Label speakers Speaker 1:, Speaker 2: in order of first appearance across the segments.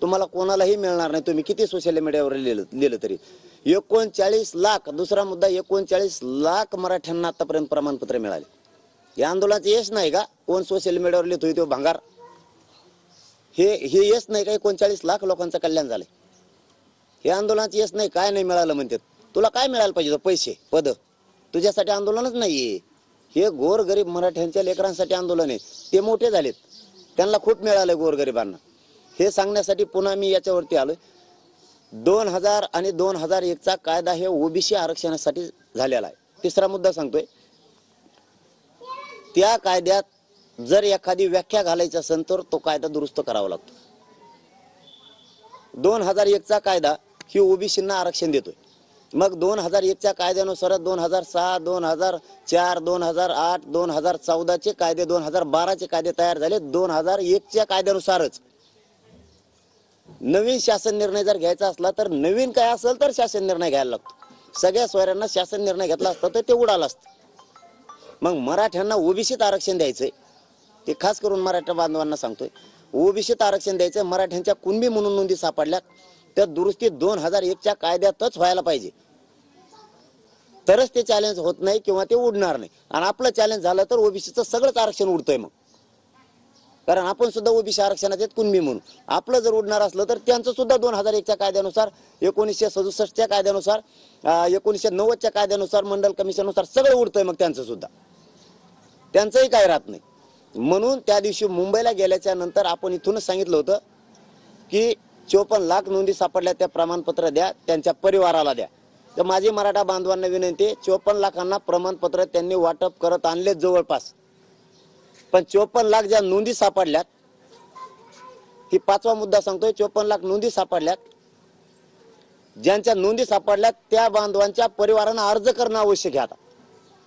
Speaker 1: तुम्हाला कोणालाही मिळणार नाही, तुम्ही किती सोशल मीडियावर लिहिलं तरी. 39 लाख, दुसरा मुद्दा, 39 लाख मराठ्यांना आतापर्यंत प्रमाणपत्र मिळाले. या आंदोलनाचं यश नाही का? कोण सोशल मीडियावर लिहितोय तो भांगार, हे यश नाही का? 39 लाख लोकांचं कल्याण झालंय. हे आंदोलनाचं यश नाही. काय नाही मिळालं म्हणतात? तुला काय मिळायला पाहिजे? पैसे, पद? तुझ्यासाठी आंदोलनच नाहीये. हे गोरगरीब मराठ्यांच्या लेकरांसाठी आंदोलन आहे. ते मोठे झालेत, त्यांना खूप मिळालं गोरगरिबांना. हे सांगण्यासाठी पुन्हा मी याच्यावरती आलोय. 2000 आणि 2001चा कायदा हे ओबीसी आरक्षणासाठी झालेला आहे. तिसरा मुद्दा सांगतोय, त्या कायद्यात जर एखादी व्याख्या घालायची असेल तर तो कायदा दुरुस्त करावा लागतो. 2001चा कायदा ही ओबीसींना आरक्षण देतोय. मग 2001च्या कायद्यानुसार 2006, 2004, 2008, 2014चे कायदे, 2012चे कायदे तयार झाले. 2001च्या कायद्यानुसारच नवीन शासन निर्णय जर घ्यायचा असला तर नवीन काय असेल तर शासन निर्णय घ्यायला लागतो. सगळ्या सोयऱ्यांना शासन निर्णय घेतला असता तर ते उडालं असतं. मग मराठ्यांना ओबीसीत आरक्षण द्यायचंय, ते खास करून मराठा बांधवांना सांगतोय. ओबीसीत आरक्षण द्यायचंय. मराठ्यांच्या कुणबी म्हणून नोंदी सापडल्या, त्या दुरुस्ती 2001च्या कायद्यातच व्हायला पाहिजे, तरच ते चॅलेंज होत नाही किंवा ते उडणार नाही. आणि आपलं चॅलेंज झालं तर ओबीसीचं सगळंच आरक्षण उडतंय मग, कारण आपण सुद्धा ओबीसी आरक्षणात आहेत कुणबी म्हणून. आपलं जर उडणार असलं तर त्यांचं सुद्धा 2001च्या कायद्यानुसार, 1967च्या कायद्यानुसार, 1990च्या कायद्यानुसार, मंडल कमिशननुसार सगळं उडतंय मग त्यांचं सुद्धा. त्यांचंही काय राहत नाही. म्हणून त्या दिवशी मुंबईला गेल्याच्या नंतर आपण इथूनच सांगितलं होतं की 54 लाख नोंदी सापडल्या, त्या प्रमाणपत्र द्या, त्यांच्या परिवाराला द्या. तर माझी मराठा बांधवांना विनंती, 54 लाखांना प्रमाणपत्र त्यांनी वाटप करत आणले जवळपास. पण 54 लाख ज्या नोंदी सापडल्यात, ही पाचवा मुद्दा सांगतोय, 54 लाख नोंदी सापडल्यात. ज्यांच्या नोंदी सापडल्यात त्या बांधवांच्या परिवारांना अर्ज करणं आवश्यक आहे. आता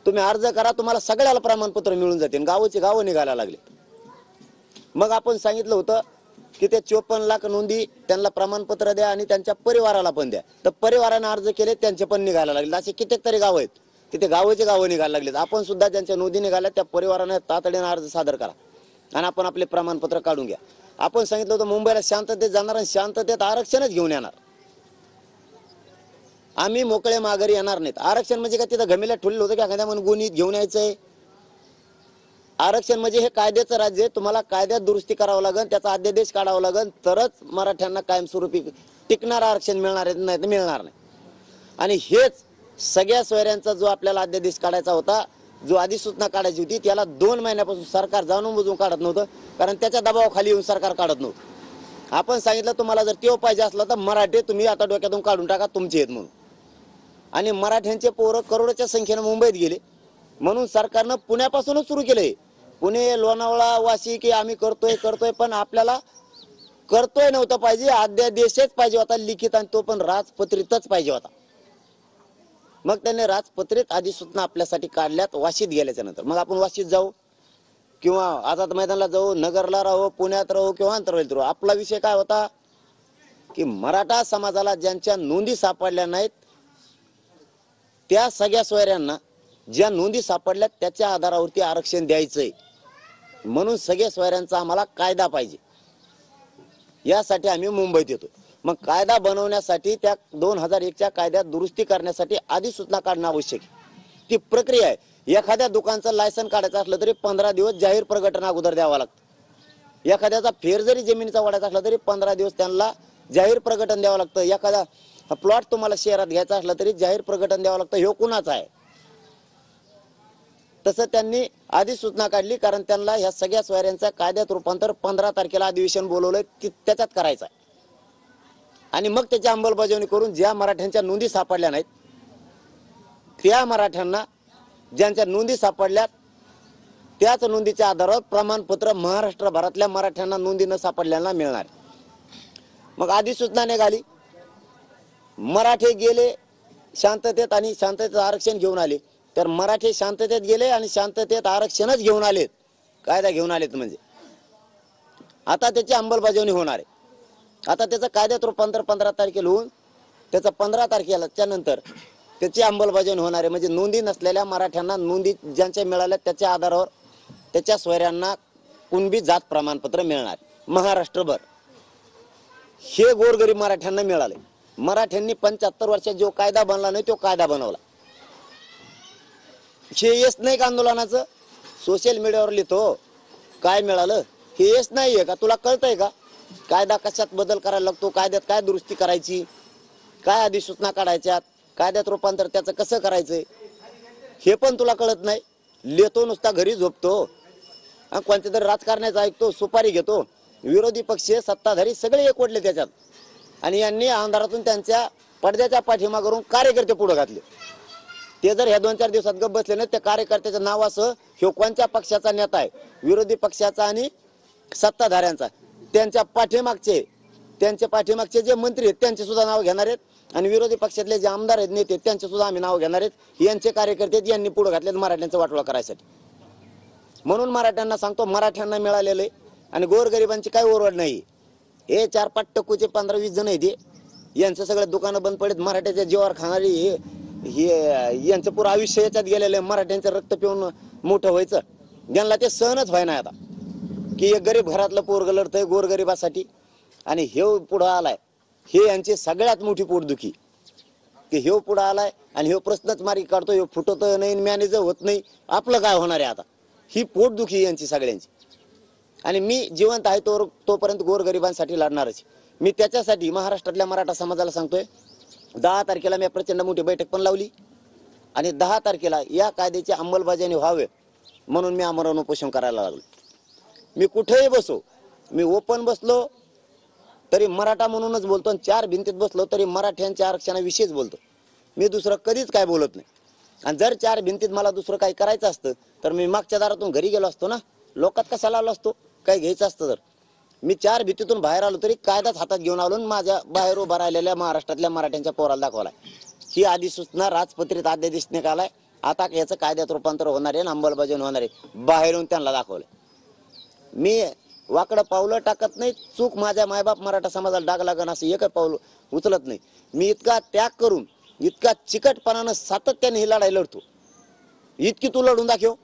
Speaker 1: तुम्ही अर्ज करा, तुम्हाला सगळ्याला प्रमाणपत्र मिळून जातील. गावोची गावं निघायला लागले. मग आपण सांगितलं होतं की ते 54 लाख नोंदी त्यांना प्रमाणपत्र द्या आणि त्यांच्या परिवाराला पण द्या. तर परिवाराने अर्ज केले, त्यांचे पण निघायला लागले. असे कित्येक तरी गाव आहेत, तिथे गावोचे गावं निघायला लागलेत. आपण सुद्धा ज्यांच्या नोंदी निघाल्या त्या परिवाराने तातडीने अर्ज सादर करा आणि आपण आपले प्रमाणपत्र काढून घ्या. आपण सांगितलं होतं मुंबईला शांततेत जाणार आणि शांततेत आरक्षणच घेऊन येणार. आम्ही मोकळे माघारी येणार नाहीत. आरक्षण म्हणजे काय तिथं घमेल्या ठुललं होतं की एखाद्या म्हणून गुन्हीत घेऊन यायचंय? आरक्षण म्हणजे हे कायद्याचं राज्य आहे. तुम्हाला कायद्यात दुरुस्ती करावं लागेल, त्याचा अध्यादेश काढावा लागेल, तरच मराठ्यांना कायमस्वरूपी टिकणार आरक्षण मिळणार आहे, नाही तर मिळणार नाही. आणि हेच सगळ्या सोयऱ्यांचा जो आपल्याला अध्यादेश काढायचा होता, जो अधिसूचना काढायची होती, त्याला 2 महिन्यापासून सरकार जाणून बुजून काढत नव्हतं, कारण त्याच्या दबावाखाली येऊन सरकार काढत नव्हतं. आपण सांगितलं तुम्हाला जर तेव पाहिजे असला तर मराठे तुम्ही आता डोक्यातून काढून टाका, तुमचे आहेत म्हणून. आणि मराठ्यांचे पोरं करोडोच्या संख्येनं मुंबईत गेले, म्हणून सरकारनं पुण्यापासूनच सुरू केलंय. पुणे, लोणावळा, वाशी की आम्ही करतोय, पण आपल्याला करतोय नव्हतं पाहिजे, अध्यादेशच पाहिजे होता लिखित, आणि तो पण राजपत्रितच पाहिजे होता. मग त्यांनी राजपत्रित अधिसूचना आपल्यासाठी काढल्यात वाशीत गेल्याच्या नंतर. मग आपण वाशीत जाऊ किंवा आझाद मैदानाला जाऊ, नगरला राहू, पुण्यात राहू किंवा आंतरवेलीत राहू, आपला विषय काय होता की मराठा समाजाला ज्यांच्या नोंदी सापडल्या नाहीत त्या सगळ्या सोयऱ्यांना ज्या नोंदी सापडल्यात त्याच्या आधारावरती आरक्षण द्यायचंय. म्हणून सगळ्या सोयऱ्यांचा आम्हाला कायदा पाहिजे, यासाठी आम्ही मुंबईत येतो. मग कायदा बनवण्यासाठी त्या 2001च्या कायद्यात दुरुस्ती करण्यासाठी अधिसूचना काढणं आवश्यक आहे. ती प्रक्रिया आहे. एखाद्या दुकानचं लायसन काढायचं असलं तरी 15 दिवस जाहीर प्रकटन अगोदर द्यावं लागतं. एखाद्याचा फेर जरी जमिनीचा वाढायचा असला तरी 15 दिवस त्यांना जाहीर प्रकटन द्यावं लागतं. एखादा प्लॉट तुम्हाला शहरात घ्यायचा असला तरी जाहीर प्रकटन द्यावं लागतं, हे कुणाचं आहे. तसं त्यांनी अधिसूचना काढली, कारण त्यांना ह्या सगळ्या सोयऱ्यांचा कायद्यात रूपांतर 15 तारखेला अधिवेशन बोलवलंय, त्याच्यात करायचं आहे. आणि मग त्याची अंमलबजावणी करून ज्या मराठ्यांच्या नोंदी सापडल्या नाहीत त्या मराठ्यांना, ज्यांच्या नोंदी सापडल्यात त्याच नोंदीच्या आधारावर प्रमाणपत्र महाराष्ट्रभरातल्या मराठ्यांना नोंदी न सापडल्याला मिळणार. मग अधिसूचना निघाली, मराठे गेले शांततेत आणि शांततेत आरक्षण घेऊन आले. तर मराठे शांततेत गेले आणि शांततेत आरक्षणच घेऊन आलेत, कायदा घेऊन आलेत. म्हणजे आता त्याची अंमलबजावणी होणार आहे. आता त्याचं कायद्यात रूपांतर 15 तारखेला होऊन त्याचं 15 तारखेच्या नंतर त्याची अंमलबजावणी होणार आहे. म्हणजे नोंदी नसलेल्या मराठ्यांना नोंदी ज्यांच्या मिळाल्या त्याच्या आधारावर त्याच्या सोयऱ्यांना कुणबी जात प्रमाणपत्र मिळणार महाराष्ट्रभर. हे गोरगरीब मराठ्यांना मिळाले. मराठ्यांनी 75 वर्षात जो कायदा बनला नाही तो कायदा बनवला. हे यश नाही का आंदोलनाचं? सोशल मीडियावर लिहितो काय मिळालं, हे यश नाहीये का? तुला कळतंय का कायदा कशात बदल करायला लागतो, कायद्यात काय दुरुस्ती करायची, काय अधिसूचना काढायच्यात, कायद्यात रूपांतर त्याचं कसं करायचंय, हे पण तुला कळत नाही. लिहितो नुसता, घरी झोपतो, कोणत्या तरी राजकारण्याचं ऐकतो, सुपारी घेतो. विरोधी पक्ष सत्ताधारी सगळे एकवटले त्याच्यात, आणि यांनी अंधारातून त्यांच्या पडद्याच्या पाठीमागून कार्यकर्ते पुढे घातले. ते जर ह्या 2-4 दिवसात गप बसले नाही, त्या कार्यकर्त्याच्या नावासह ह्यो कोणत्या पक्षाचा नेता आहे, विरोधी पक्षाचा आणि सत्ताधाऱ्यांचा, त्यांच्या पाठीमागचे जे मंत्री आहेत त्यांचे सुद्धा नाव घेणार आहेत, आणि विरोधी पक्षातले जे आमदार आहेत, नेते, त्यांचे सुद्धा आम्ही नाव घेणार आहेत. यांचे कार्यकर्ते यांनी पुढे घातलेत मराठ्यांचं वाटोळा करायसाठी. म्हणून मराठ्यांना सांगतो, मराठ्यांना मिळालेलं आहे आणि गोरगरिबांची काही ओरड नाही. हे 4-5 टक्कूचे 15-20 जण आहेत, यांचं सगळं दुकानं बंद पडत, मराठ्याच्या जीवावर खाणारी हे यांचं पुरं आयुष्य याच्यात गेलेलं आहे. मराठ्यांचं रक्त पिऊन मोठं व्हायचं, यांना ते सहनच व्हाय नाही आता, की एक गरीब घरातलं पोरग लढतंय गोरगरिबासाठी आणि हे पुढं आलाय. हे यांची सगळ्यात मोठी पोटदुखी, की हे पुढं आलाय आणि हे प्रश्नच मार्गी काढतो, हे फुटत नाही, मॅनेजर होत नाही, आपलं काय होणार आहे आता, ही पोटदुखी यांची सगळ्यांची. आणि मी जिवंत आहे तोपर्यंत गोरगरिबांसाठी लढणारच. मी त्याच्यासाठी महाराष्ट्रातल्या मराठा समाजाला सांगतोय, 10 तारखेला मी प्रचंड मोठी बैठक पण लावली, आणि 10 तारखेला या कायद्याची अंमलबजावणी व्हावे म्हणून मी आमरण उपोषण करायला लागलो. मी कुठेही बसो, मी ओपन बसलो तरी मराठा म्हणूनच बोलतो, आणि 4 भिंतीत बसलो तरी मराठ्यांच्या आरक्षणाविषयीच बोलतो. मी दुसरं कधीच काय बोलत नाही. आणि जर 4 भिंतीत मला दुसरं काही करायचं असतं तर मी मागच्या दारातून घरी गेलो असतो ना, लोकात कशाला आलो असतो, काही घ्यायचं असतं तर. मी 4 भिंतीतून बाहेर आलो तरी कायदाच हातात घेऊन आलो, माझ्या बाहेर उभा राहिलेल्या महाराष्ट्रातल्या मराठ्यांच्या पोराला दाखवलाय. ही अधिसूचना राजपत्रित अध्यादेश निघालाय, आता याचं कायद्यात रूपांतर होणार आहे, अंमलबजावणी होणार आहे, बाहेरून त्यांना दाखवलंय. मी वाकडं पावलं टाकत नाही, चूक माझ्या मायबाप मराठा समाजाला डाग लागण असं एक पाऊल उचलत नाही. मी इतका त्याग करून, इतका चिकटपणानं सातत्याने ही लढाई लढतो. इतकी तू लढून दाखव.